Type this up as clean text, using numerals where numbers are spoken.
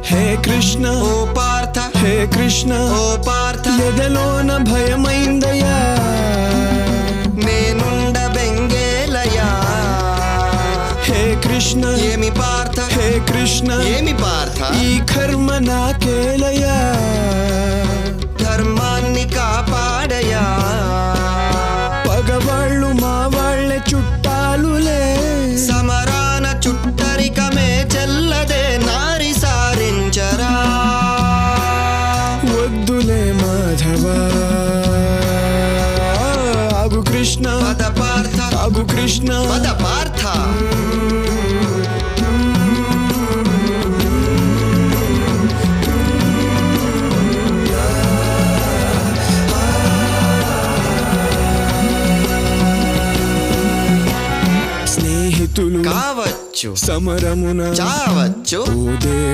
హే కృష్ణ ఓ పార్థ హే కృష్ణ ఓ పార్థ ఎదలోన భయమైందయ్యా నేనుండ బెంగేలయా హే కృష్ణ ఏమి పార్థ హే కృష్ణ ఏమి పార్థ ఈ కర్మ నాకేలయ్యా ధర్మాన్ని కాపాడయా పగవాళ్ళు మా వాళ్ళే చుట్టాలులే సమరాన చుట్టరికమే చెల్లదే నారి సారించరా వద్దులే మాధవా ఆగు కృష్ణ పద పార్థ ఆగు కృష్ణ పద పార్థ స్నేహితులు కావచ్చు సమరమున చావచ్చు ఓ దేవ